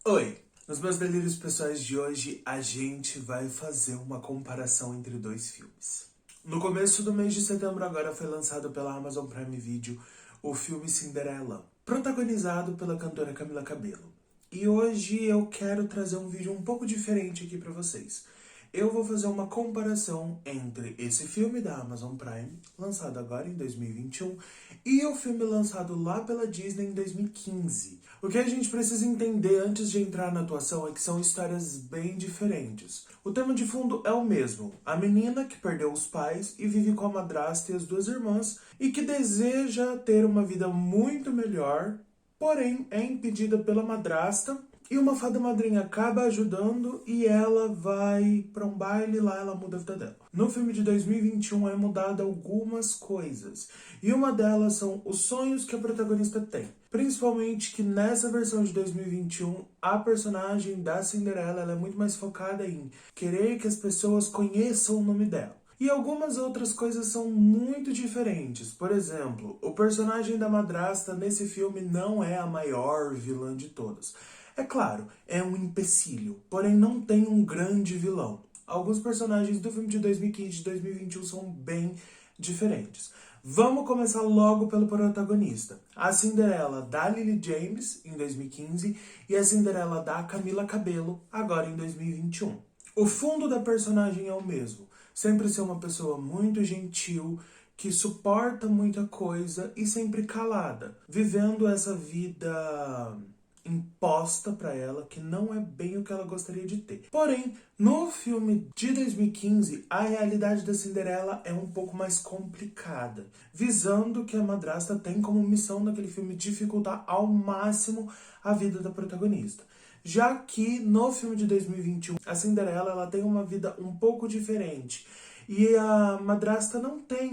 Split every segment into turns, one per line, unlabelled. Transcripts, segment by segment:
Oi! Nos meus delírios pessoais de hoje, a gente vai fazer uma comparação entre dois filmes. No começo do mês de setembro agora foi lançado pela Amazon Prime Video o filme Cinderela, protagonizado pela cantora Camila Cabello. E hoje eu quero trazer um vídeo um pouco diferente aqui pra vocês. Eu vou fazer uma comparação entre esse filme da Amazon Prime, lançado agora em 2021, e o filme lançado lá pela Disney em 2015. O que a gente precisa entender antes de entrar na atuação é que são histórias bem diferentes. O tema de fundo é o mesmo: a menina que perdeu os pais e vive com a madrasta e as duas irmãs e que deseja ter uma vida muito melhor, porém é impedida pela madrasta. E uma fada madrinha acaba ajudando e ela vai pra um baile, lá ela muda a vida dela. No filme de 2021 é mudada algumas coisas. E uma delas são os sonhos que a protagonista tem. Principalmente que nessa versão de 2021, a personagem da Cinderela ela é muito mais focada em querer que as pessoas conheçam o nome dela. E algumas outras coisas são muito diferentes. Por exemplo, o personagem da madrasta nesse filme não é a maior vilã de todas. É claro, é um empecilho, porém não tem um grande vilão. Alguns personagens do filme de 2015 e de 2021 são bem diferentes. Vamos começar logo pelo protagonista. A Cinderela da Lily James, em 2015, e a Cinderela da Camila Cabello, agora em 2021. O fundo da personagem é o mesmo. Sempre ser uma pessoa muito gentil, que suporta muita coisa e sempre calada, vivendo essa vida imposta pra ela, que não é bem o que ela gostaria de ter. Porém, no filme de 2015, a realidade da Cinderela é um pouco mais complicada, visando que a madrasta tem como missão naquele filme dificultar ao máximo a vida da protagonista. Já que no filme de 2021, a Cinderela ela tem uma vida um pouco diferente. E a madrasta não tem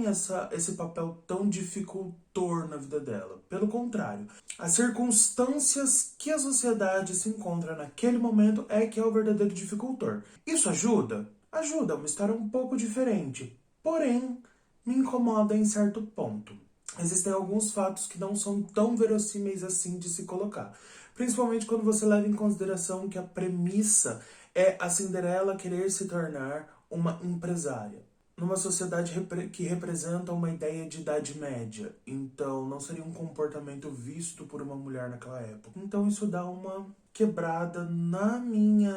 esse papel tão dificultor na vida dela. Pelo contrário, as circunstâncias que a sociedade se encontra naquele momento é que é o verdadeiro dificultor. Isso ajuda? Ajuda, é uma história um pouco diferente. Porém, me incomoda em certo ponto. Existem alguns fatos que não são tão verossímeis assim de se colocar. Principalmente quando você leva em consideração que a premissa é a Cinderela querer se tornar uma empresária. Numa sociedade que representa uma ideia de idade média. Então, não seria um comportamento visto por uma mulher naquela época. Então, isso dá uma quebrada na minha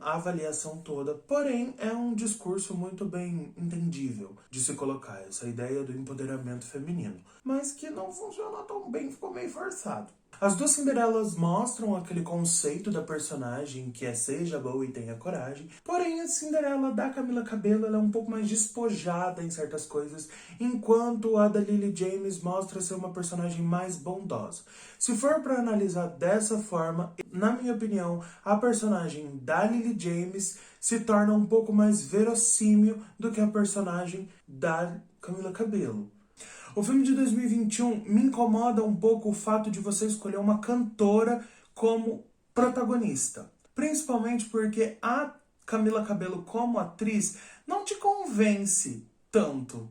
avaliação toda. Porém, é um discurso muito bem entendível de se colocar essa ideia do empoderamento feminino. Mas que não funciona tão bem, ficou meio forçado. As duas Cinderelas mostram aquele conceito da personagem que é seja boa e tenha coragem. Porém, a Cinderela da Camila Cabello ela é um pouco mais despojada em certas coisas, enquanto a da Lily James mostra ser uma personagem mais bondosa. Se for para analisar dessa forma, na minha opinião, a personagem da Lily James se torna um pouco mais verossímil do que a personagem da Camila Cabello. O filme de 2021 me incomoda um pouco o fato de você escolher uma cantora como protagonista. Principalmente porque a Camila Cabello como atriz não te convence tanto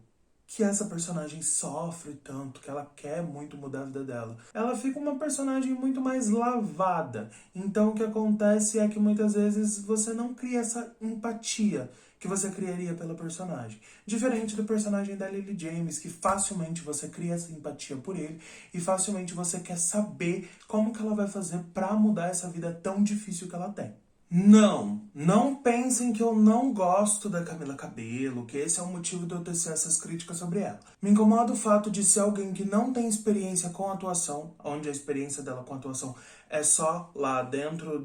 que essa personagem sofre tanto, que ela quer muito mudar a vida dela. Ela fica uma personagem muito mais lavada. Então o que acontece é que muitas vezes você não cria essa empatia que você criaria pela personagem. Diferente do personagem da Lily James, que facilmente você cria essa empatia por ele e facilmente você quer saber como que ela vai fazer pra mudar essa vida tão difícil que ela tem. Não pensem que eu não gosto da Camila Cabello, que esse é o motivo de eu tecer essas críticas sobre ela. Me incomoda o fato de ser alguém que não tem experiência com atuação, onde a experiência dela com atuação é só lá dentro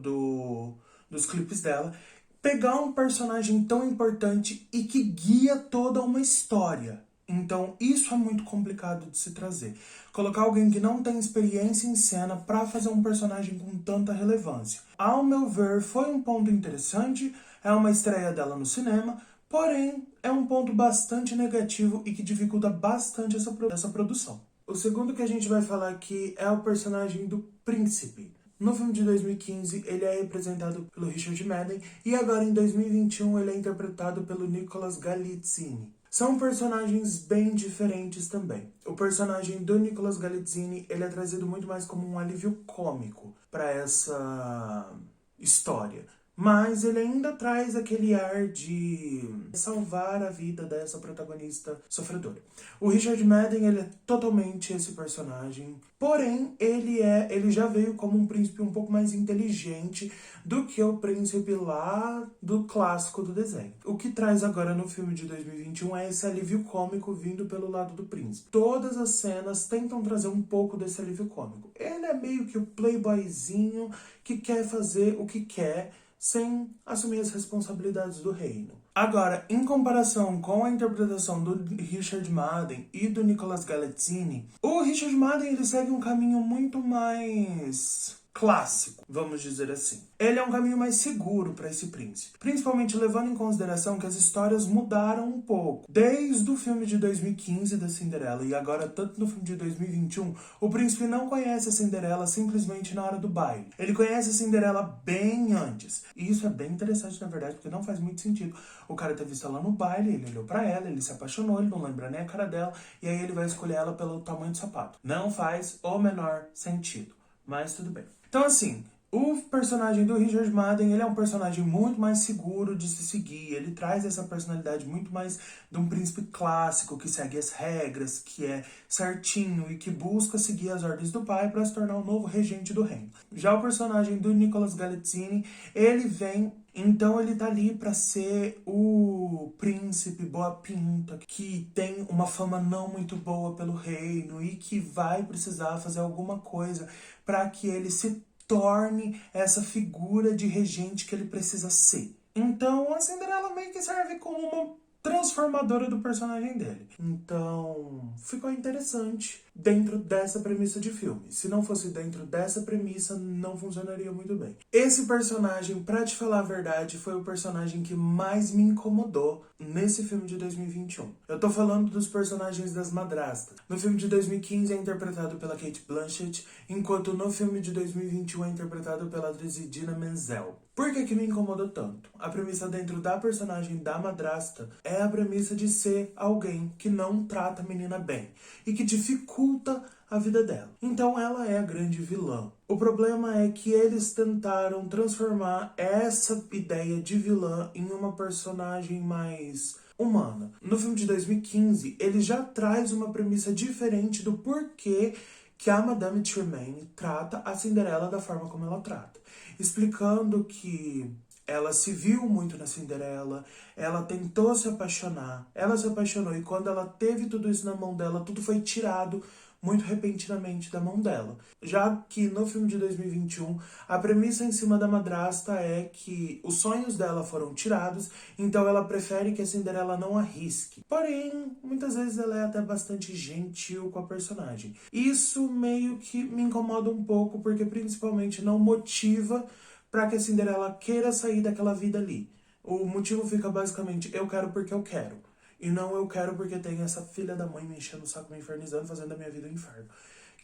dos clipes dela, pegar um personagem tão importante e que guia toda uma história. Então, isso é muito complicado de se trazer. Colocar alguém que não tem experiência em cena pra fazer um personagem com tanta relevância. Ao meu ver, foi um ponto interessante, é uma estreia dela no cinema, porém, é um ponto bastante negativo e que dificulta bastante essa produção. O segundo que a gente vai falar aqui é o personagem do Príncipe. No filme de 2015, ele é representado pelo Richard Madden e agora em 2021 ele é interpretado pelo Nicolas Galitzine. São personagens bem diferentes também. O personagem do Nicolas Galitzine, ele é trazido muito mais como um alívio cômico para essa história. Mas ele ainda traz aquele ar de salvar a vida dessa protagonista sofredora. O Richard Madden, ele é totalmente esse personagem. Porém, ele já veio como um príncipe um pouco mais inteligente do que o príncipe lá do clássico do desenho. O que traz agora no filme de 2021 é esse alívio cômico vindo pelo lado do príncipe. Todas as cenas tentam trazer um pouco desse alívio cômico. Ele é meio que o playboyzinho que quer fazer o que quer, sem assumir as responsabilidades do reino. Agora, em comparação com a interpretação do Richard Madden e do Nicolas Galitzine, o Richard Madden ele segue um caminho muito mais clássico, vamos dizer assim. Ele é um caminho mais seguro para esse príncipe, principalmente levando em consideração que as histórias mudaram um pouco. Desde o filme de 2015 da Cinderela e agora tanto no filme de 2021, o príncipe não conhece a Cinderela simplesmente na hora do baile. Ele conhece a Cinderela bem antes. E isso é bem interessante, na verdade, porque não faz muito sentido. O cara ter visto ela no baile, ele olhou pra ela, ele se apaixonou, ele não lembra nem a cara dela, e aí ele vai escolher ela pelo tamanho do sapato. Não faz o menor sentido, mas tudo bem. Então, assim, o personagem do Richard Madden, ele é um personagem muito mais seguro de se seguir. Ele traz essa personalidade muito mais de um príncipe clássico, que segue as regras, que é certinho e que busca seguir as ordens do pai para se tornar o novo regente do reino. Já o personagem do Nicolas Galitzine, ele vem... Então ele tá ali pra ser o príncipe boa pinta, que tem uma fama não muito boa pelo reino e que vai precisar fazer alguma coisa para que ele se torne essa figura de regente que ele precisa ser. Então a Cinderela meio que serve como uma transformadora do personagem dele. Então, ficou interessante dentro dessa premissa de filme. Se não fosse dentro dessa premissa, não funcionaria muito bem. Esse personagem, pra te falar a verdade, foi o personagem que mais me incomodou nesse filme de 2021. Eu tô falando dos personagens das madrastas. No filme de 2015 é interpretado pela Cate Blanchett, enquanto no filme de 2021 é interpretado pela atriz Idina Menzel. Por que me incomodou tanto? A premissa dentro da personagem da madrasta é a premissa de ser alguém que não trata a menina bem e que dificulta a vida dela. Então ela é a grande vilã. O problema é que eles tentaram transformar essa ideia de vilã em uma personagem mais humana. No filme de 2015, ele já traz uma premissa diferente do porquê que a Madame Tremaine trata a Cinderela da forma como ela trata. Explicando que ela se viu muito na Cinderela, ela tentou se apaixonar, ela se apaixonou e quando ela teve tudo isso na mão dela, tudo foi tirado muito repentinamente da mão dela. Já que no filme de 2021, a premissa em cima da madrasta é que os sonhos dela foram tirados, então ela prefere que a Cinderela não arrisque. Porém, muitas vezes ela é até bastante gentil com a personagem. Isso meio que me incomoda um pouco, porque principalmente não motiva para que a Cinderela queira sair daquela vida ali. O motivo fica basicamente, eu quero porque eu quero. E não eu quero porque tem essa filha da mãe me enchendo o saco, me infernizando, fazendo da minha vida um inferno.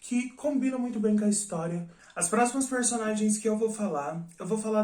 Que combina muito bem com a história. As próximas personagens que eu vou falar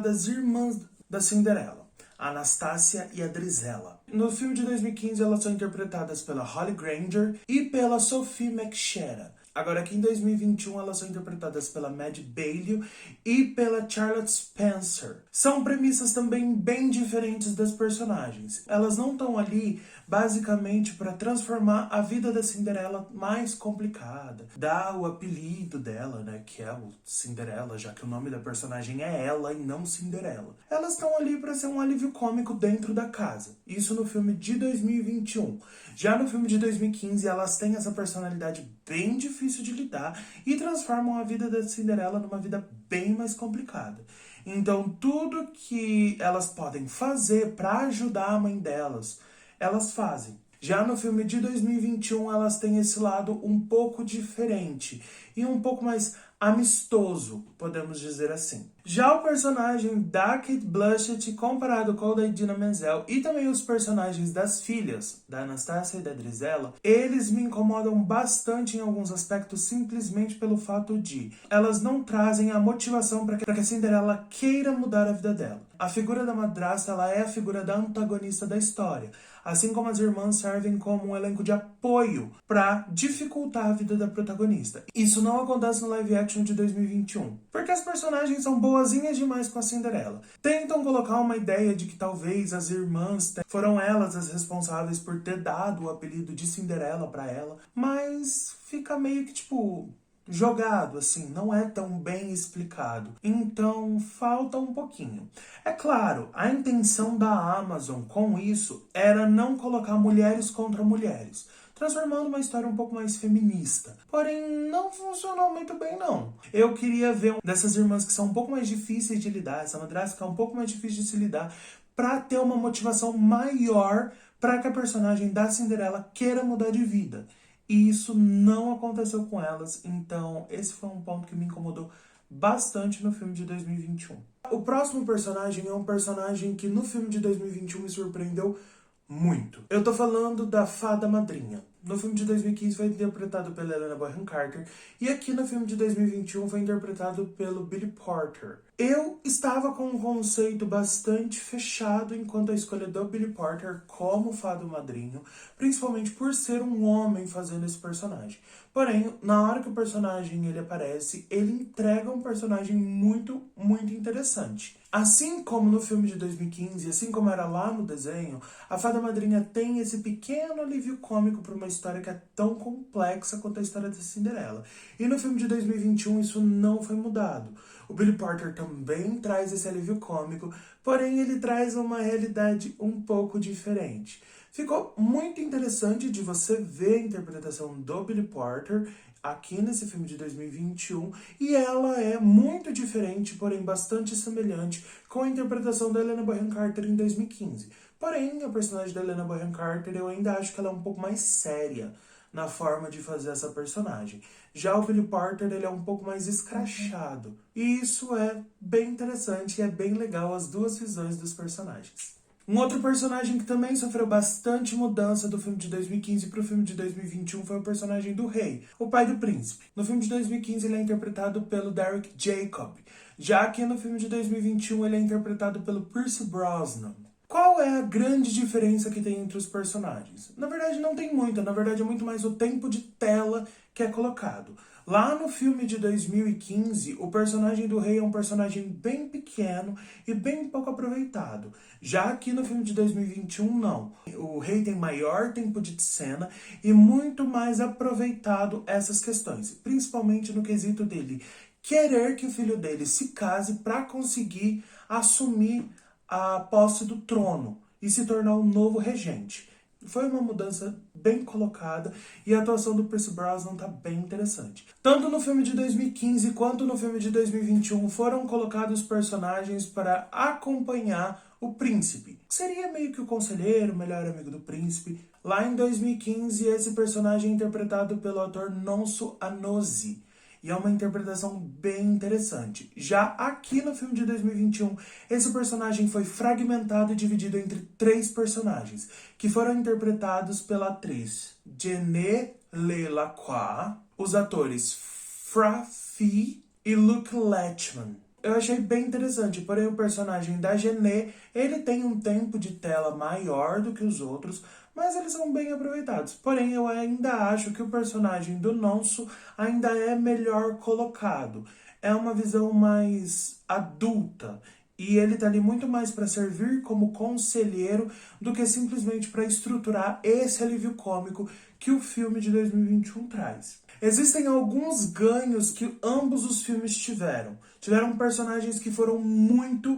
das irmãs da Cinderela, a Anastácia e a Drizella. No filme de 2015, elas são interpretadas pela Holly Granger e pela Sophie McShera. Agora, aqui em 2021, elas são interpretadas pela Maddie Bailey e pela Charlotte Spencer. São premissas também bem diferentes das personagens. Elas não estão ali, basicamente, para transformar a vida da Cinderela mais complicada. Dar o apelido dela, né, que é o Cinderela, já que o nome da personagem é ela e não Cinderela. Elas estão ali para ser um alívio cômico dentro da casa. Isso no filme de 2021. Já no filme de 2015, elas têm essa personalidade bem difícil de lidar e transformam a vida da Cinderela numa vida bem mais complicada. Então, tudo que elas podem fazer para ajudar a mãe delas, elas fazem. Já no filme de 2021, elas têm esse lado um pouco diferente e um pouco mais amistoso, podemos dizer assim. Já o personagem da Cate Blanchett, comparado com o da Idina Menzel, e também os personagens das filhas, da Anastasia e da Drizella, eles me incomodam bastante em alguns aspectos, simplesmente pelo fato de elas não trazem a motivação para que a Cinderela queira mudar a vida dela. A figura da madrasta, ela é a figura da antagonista da história, assim como as irmãs servem como um elenco de apoio para dificultar a vida da protagonista. Isso não acontece no live action de 2021, porque as personagens são boazinhas demais com a Cinderela. Tentam colocar uma ideia de que talvez as irmãs foram elas as responsáveis por ter dado o apelido de Cinderela para ela, mas fica meio que tipo jogado, assim, não é tão bem explicado. Então, falta um pouquinho. É claro, a intenção da Amazon com isso era não colocar mulheres contra mulheres, transformando uma história um pouco mais feminista. Porém, não funcionou muito bem, não. Eu queria ver dessas irmãs que são um pouco mais difíceis de lidar, essa madrasta que é um pouco mais difícil de se lidar, pra ter uma motivação maior para que a personagem da Cinderela queira mudar de vida. E isso não aconteceu com elas, então esse foi um ponto que me incomodou bastante no filme de 2021. O próximo personagem é um personagem que no filme de 2021 me surpreendeu muito. Eu tô falando da Fada Madrinha. No filme de 2015 foi interpretado pela Helena Bonham Carter e aqui no filme de 2021 foi interpretado pelo Billy Porter. Eu estava com um conceito bastante fechado enquanto a escolha do Billy Porter como Fado Madrinho, principalmente por ser um homem fazendo esse personagem. Porém, na hora que o personagem ele aparece, ele entrega um personagem muito, muito interessante. Assim como no filme de 2015, assim como era lá no desenho, a Fada Madrinha tem esse pequeno alívio cômico para uma história que é tão complexa quanto a história da Cinderela. E no filme de 2021 isso não foi mudado. O Billy Porter também traz esse alívio cômico, porém ele traz uma realidade um pouco diferente. Ficou muito interessante de você ver a interpretação do Billy Porter aqui nesse filme de 2021 e ela é muito diferente, porém bastante semelhante com a interpretação da Helena Bonham Carter em 2015. Porém, a personagem da Helena Bonham Carter eu ainda acho que ela é um pouco mais séria na forma de fazer essa personagem. Já o Billy Porter, ele é um pouco mais escrachado. E isso é bem interessante e é bem legal as duas visões dos personagens. Um outro personagem que também sofreu bastante mudança do filme de 2015 para o filme de 2021 foi o personagem do rei, o pai do príncipe. No filme de 2015 ele é interpretado pelo Derek Jacob, já que no filme de 2021 ele é interpretado pelo Pierce Brosnan. Qual é a grande diferença que tem entre os personagens? Na verdade não tem muita, na verdade é muito mais o tempo de tela que é colocado. Lá no filme de 2015, o personagem do rei é um personagem bem pequeno e bem pouco aproveitado. Já aqui no filme de 2021, não. O rei tem maior tempo de cena e muito mais aproveitado essas questões, principalmente no quesito dele querer que o filho dele se case para conseguir assumir a posse do trono e se tornar um novo regente. Foi uma mudança bem colocada e a atuação do Pierce Brosnan tá bem interessante. Tanto no filme de 2015 quanto no filme de 2021 foram colocados personagens para acompanhar o príncipe. Seria meio que o conselheiro, o melhor amigo do príncipe. Lá em 2015, esse personagem é interpretado pelo ator Nonso Anozie. E é uma interpretação bem interessante. Já aqui no filme de 2021, esse personagem foi fragmentado e dividido entre 3 personagens, que foram interpretados pela atriz Jenée Lelacroix, os atores Fra Fee e Luke Lachman. Eu achei bem interessante, porém o personagem da Jenée, ele tem um tempo de tela maior do que os outros, mas eles são bem aproveitados. Porém, eu ainda acho que o personagem do Nonso ainda é melhor colocado. É uma visão mais adulta. E ele tá ali muito mais para servir como conselheiro do que simplesmente para estruturar esse alívio cômico que o filme de 2021 traz. Existem alguns ganhos que ambos os filmes tiveram. Tiveram personagens que foram muito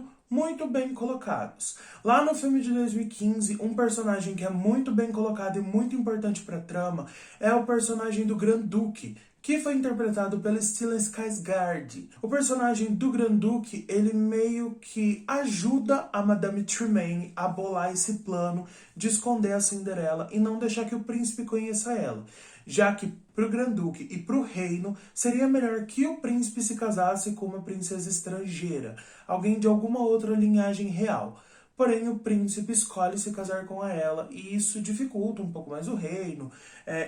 bem colocados. Lá no filme de 2015, um personagem que é muito bem colocado e muito importante para a trama é o personagem do Grand-Duque, que foi interpretado pelo Stellan Skarsgård. O personagem do Grand-Duque, ele meio que ajuda a Madame Tremaine a bolar esse plano de esconder a Cinderela e não deixar que o príncipe conheça ela. já que pro Granduque e pro reino seria melhor que o príncipe se casasse com uma princesa estrangeira, alguém de alguma outra linhagem real. Porém, o príncipe escolhe se casar com ela e isso dificulta um pouco mais o reino,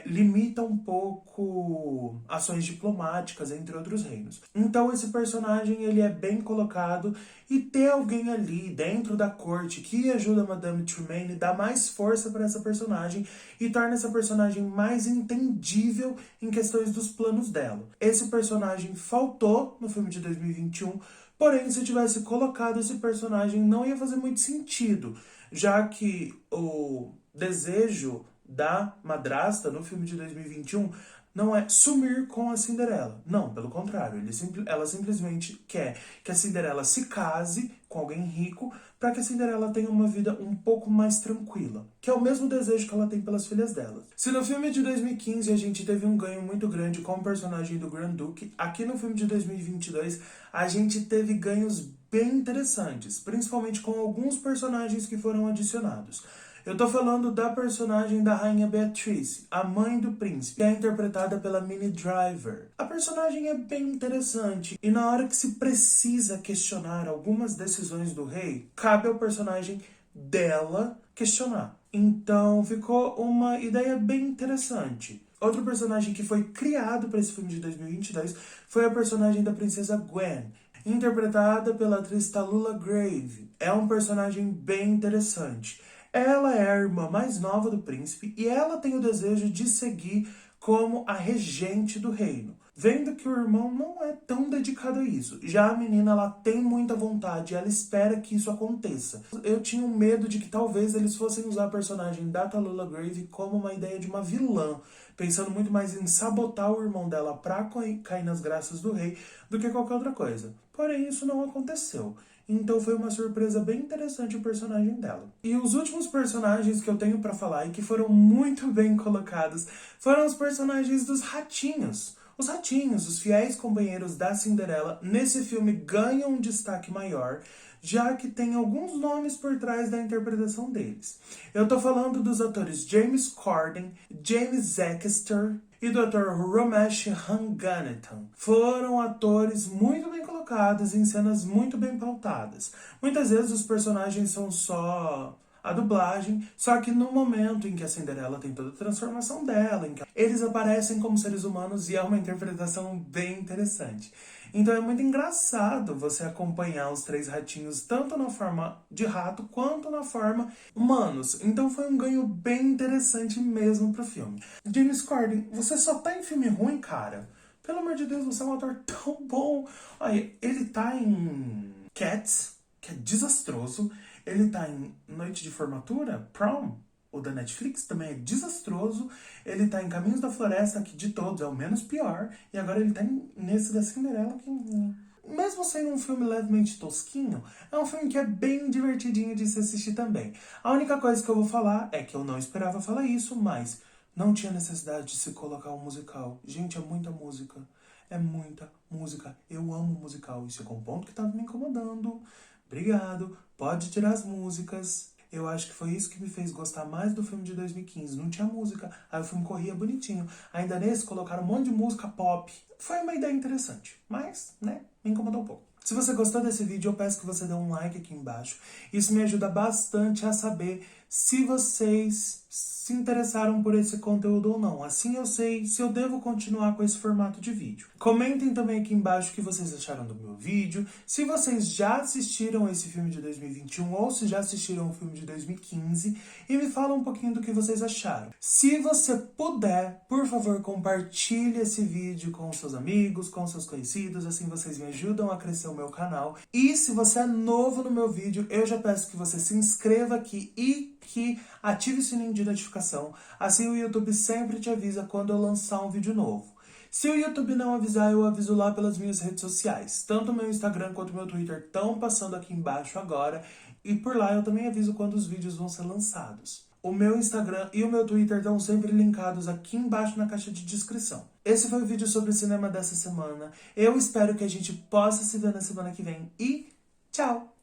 limita um pouco ações diplomáticas entre outros reinos. Então, esse personagem ele é bem colocado e ter alguém ali dentro da corte que ajuda a Madame Tremaine dá mais força para essa personagem e torna essa personagem mais entendível em questões dos planos dela. Esse personagem faltou no filme de 2021. Porém, se eu tivesse colocado esse personagem, não ia fazer muito sentido, já que o desejo da madrasta no filme de 2021 não é sumir com a Cinderela. Não, pelo contrário, ela simplesmente quer que a Cinderela se case com alguém rico para que a Cinderela tenha uma vida um pouco mais tranquila, que é o mesmo desejo que ela tem pelas filhas dela. Se no filme de 2015 a gente teve um ganho muito grande com o personagem do Grand Duke, aqui no filme de 2022 a gente teve ganhos bem interessantes, principalmente com alguns personagens que foram adicionados. Eu tô falando da personagem da Rainha Beatriz, a mãe do príncipe, que é interpretada pela Minnie Driver. A personagem é bem interessante e na hora que se precisa questionar algumas decisões do rei, cabe ao personagem dela questionar. Então ficou uma ideia bem interessante. Outro personagem que foi criado para esse filme de 2022 foi a personagem da princesa Gwen, interpretada pela atriz Tallulah Grave. É um personagem bem interessante. Ela é a irmã mais nova do príncipe e ela tem o desejo de seguir como a regente do reino, vendo que o irmão não é tão dedicado a isso. Já a menina, ela tem muita vontade, ela espera que isso aconteça. Eu tinha um medo de que talvez eles fossem usar a personagem da Tallulah Grave como uma ideia de uma vilã, pensando muito mais em sabotar o irmão dela pra cair nas graças do rei do que qualquer outra coisa. Porém, isso não aconteceu. Então foi uma surpresa bem interessante o personagem dela. E os últimos personagens que eu tenho pra falar e que foram muito bem colocados foram os personagens dos ratinhos. Os ratinhos, os fiéis companheiros da Cinderela, nesse filme ganham um destaque maior, já que tem alguns nomes por trás da interpretação deles. Eu tô falando dos atores James Corden, James Acaster e do ator Romesh Ranganathan. Foram atores muito bem colocados em cenas muito bem pautadas. Muitas vezes os personagens são só a dublagem, só que no momento em que a Cinderela tem toda a transformação dela, em que eles aparecem como seres humanos e é uma interpretação bem interessante. Então é muito engraçado você acompanhar os três ratinhos tanto na forma de rato quanto na forma humanos. Então foi um ganho bem interessante mesmo pro filme. James Corden, você só tá em filme ruim, cara? Pelo amor de Deus, você é um ator tão bom. Olha, ele tá em Cats, que é desastroso. Ele tá em Noite de Formatura, Prom, o da Netflix, também é desastroso. Ele tá em Caminhos da Floresta, que de todos é o menos pior. E agora ele tá nesse da Cinderela, que mesmo sendo um filme levemente tosquinho, é um filme que é bem divertidinho de se assistir também. A única coisa que eu vou falar é que eu não esperava falar isso, mas não tinha necessidade de se colocar um musical. Gente, é muita música. É muita música. Eu amo musical. Isso é um ponto que tava me incomodando. Obrigado. Pode tirar as músicas. Eu acho que foi isso que me fez gostar mais do filme de 2015. Não tinha música. Aí o filme corria bonitinho. Ainda nesse, colocaram um monte de música pop. Foi uma ideia interessante. Mas, né, me incomodou um pouco. Se você gostou desse vídeo, eu peço que você dê um like aqui embaixo. Isso me ajuda bastante a saber se vocês se interessaram por esse conteúdo ou não. Assim eu sei se eu devo continuar com esse formato de vídeo. Comentem também aqui embaixo o que vocês acharam do meu vídeo. Se vocês já assistiram esse filme de 2021 ou se já assistiram o filme de 2015. E me fala um pouquinho do que vocês acharam. Se você puder, por favor, compartilhe esse vídeo com seus amigos, com seus conhecidos. Assim vocês me ajudam a crescer o meu canal. E se você é novo no meu vídeo, eu já peço que você se inscreva aqui e que ative o sininho de notificação, assim o YouTube sempre te avisa quando eu lançar um vídeo novo. Se o YouTube não avisar, eu aviso lá pelas minhas redes sociais. Tanto o meu Instagram quanto o meu Twitter estão passando aqui embaixo agora, e por lá eu também aviso quando os vídeos vão ser lançados. O meu Instagram e o meu Twitter estão sempre linkados aqui embaixo na caixa de descrição. Esse foi o vídeo sobre o cinema dessa semana. Eu espero que a gente possa se ver na semana que vem e tchau!